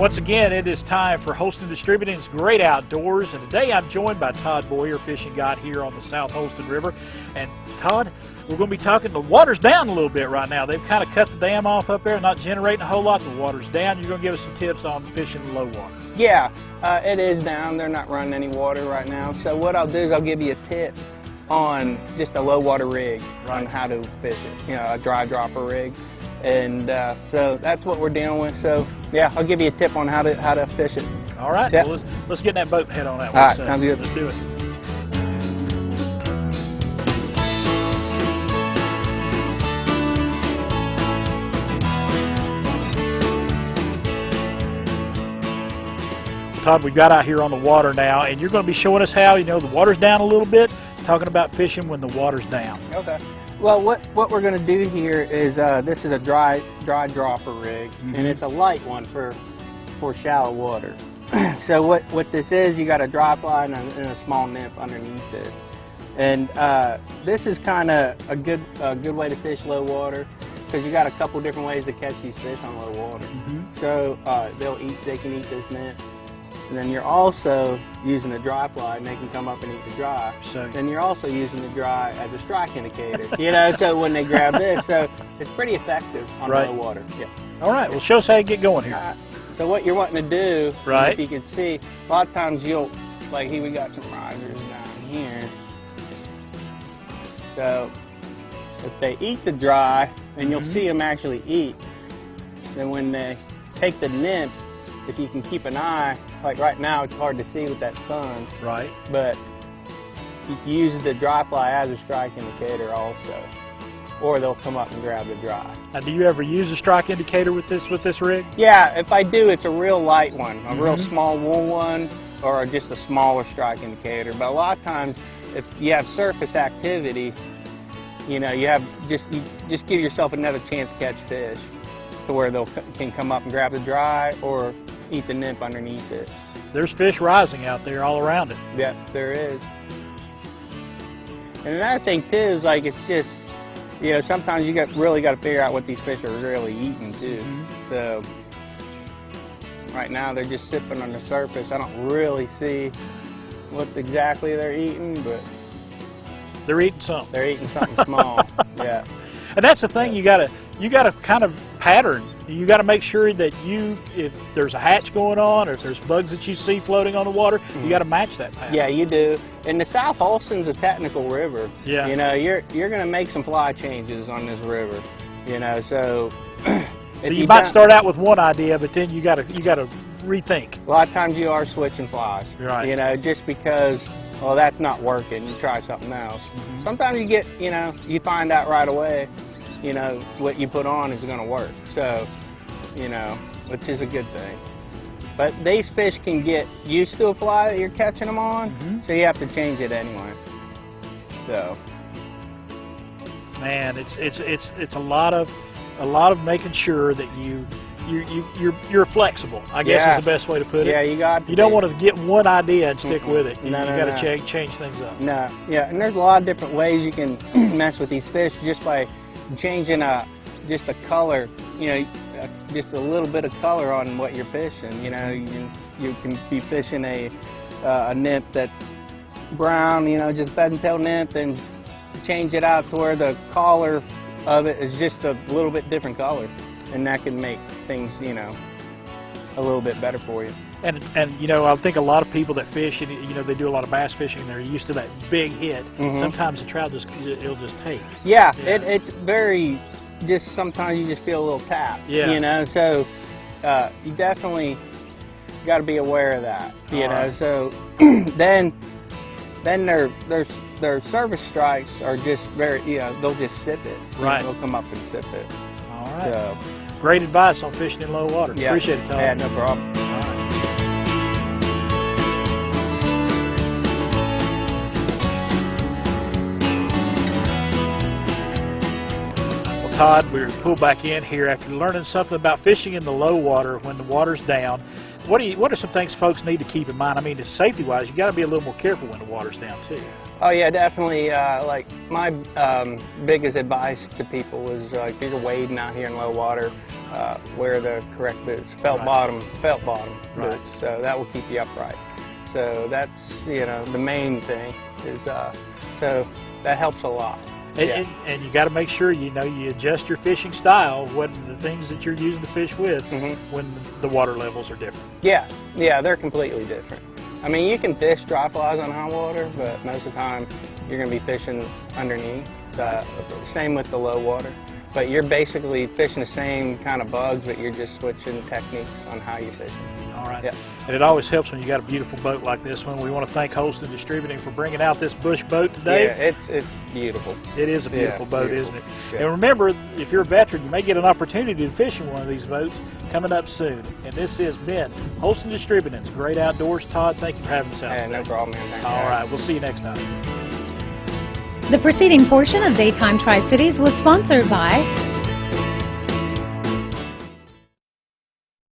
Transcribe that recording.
Once again, it is time for Holston Distributing's Great Outdoors, and today I'm joined by Todd Bowyer, fishing guide here on the South Holston River. And Todd, we're going to be talking, the water's down a little bit right now. They've kind of cut the dam off up there, not generating a whole lot. The water's down. You're going to give us some tips on fishing low water. Yeah, it is down. They're not running any water right now. So what I'll do is I'll give you a tip on just a low water rig, on how to fish it, a dry dropper rig. And so that's what we're dealing with. So yeah, I'll give you a tip on how to fish it. All right, yep. Well, let's get in that boat and head on that one. All right, sounds good. Let's do it. Todd, we've got out here on the water now, and you're going to be showing us how, the water's down a little bit, talking about fishing when the water's down. Okay. Well, what we're going to do here is this is a dry dropper rig, and it's a light one for shallow water. So what this is, you got a drop line and a small nymph underneath it, and this is kind of a good way to fish low water, because you got a couple different ways to catch these fish on low water. So they can eat this nymph. And then you're also using the dry fly, and they can come up and eat the dry. So then you're also using the dry as a strike indicator, so when they grab this, so it's pretty effective on low water. Yeah. All right, well, show us how you get going here. So what you're wanting to do, if you can see, a lot of times you'll, like here we got some risers down here. So if they eat the dry, and you'll see them actually eat, then when they take the nymph, if you can keep an eye, like right now it's hard to see with that sun. Right. But you can use the dry fly as a strike indicator also. Or they'll come up and grab the dry. Now, do you ever use a strike indicator with this rig? Yeah, if I do, it's a real light one, a real small wool one, or just a smaller strike indicator. But a lot of times, if you have surface activity, you just give yourself another chance to catch fish, to where can come up and grab the dry or eat the nymph underneath it. There's fish rising out there all around it. Yep, there is. And another thing too is, like, it's just, sometimes you really got to figure out what these fish are really eating too. So right now they're just sipping on the surface. I don't really see what exactly they're eating, but they're eating something. They're eating something small. Yeah. And that's the thing, you gotta kind of pattern. You got to make sure that if there's a hatch going on, or if there's bugs that you see floating on the water, you got to match that pattern. Yeah, you do. And the South Holston's a technical river. Yeah. You're going to make some fly changes on this river. So. So you might start out with one idea, but then you got to rethink. A lot of times you are switching flies. Right. Just because, well, that's not working. You try something else. Sometimes you get, you find out right away. What you put on is going to work. So, which is a good thing. But these fish can get used to a fly that you're catching them on, so you have to change it anyway. So, man, it's a lot of making sure that you're flexible, I guess is the best way to put it. Yeah, you don't want to get one idea and stick with it. You got to change things up. No, yeah, and there's a lot of different ways you can mess with these fish just by changing just a color, just a little bit of color on what you're fishing. You can be fishing a nymph that's brown, just bed and tail nymph, and change it out to where the collar of it is just a little bit different color, and that can make things, a little bit better for you. And I think a lot of people that fish, and they do a lot of bass fishing, they're used to that big hit. Sometimes the trout it'll just take. Yeah, it's very, just sometimes you just feel a little tap. Yeah. So you definitely got to be aware of that. So then their service strikes are just very, they'll just sip it. Right. They'll come up and sip it. All right. So, great advice on fishing in low water. Yeah. Appreciate it, Todd. Yeah, no problem. Todd, we're pulled back in here after learning something about fishing in the low water when the water's down. what are some things folks need to keep in mind? I mean, safety-wise, you got to be a little more careful when the water's down too. Oh yeah, definitely. Like my biggest advice to people is if you're wading out here in low water, wear the correct boots, felt bottom boots. So that will keep you upright. So that's the main thing is so that helps a lot. And you got to make sure you adjust your fishing style, what the things that you're using to fish with when the water levels are different. Yeah, they're completely different. I mean, you can fish dry flies on high water, but most of the time you're going to be fishing underneath. Same with the low water. But you're basically fishing the same kind of bugs, but you're just switching techniques on how you fish them. All right. Yeah. And it always helps when you got a beautiful boat like this one. We want to thank Holston Distributing for bringing out this bush boat today. Yeah, it's beautiful. It is a beautiful boat, isn't it? Yeah. And remember, if you're a veteran, you may get an opportunity to fish in one of these boats coming up soon. And this has been Holston Distributing's Great Outdoors. Todd, thank you for having us out today. No problem, man. All right. We'll see you next time. The preceding portion of Daytime Tri-Cities was sponsored by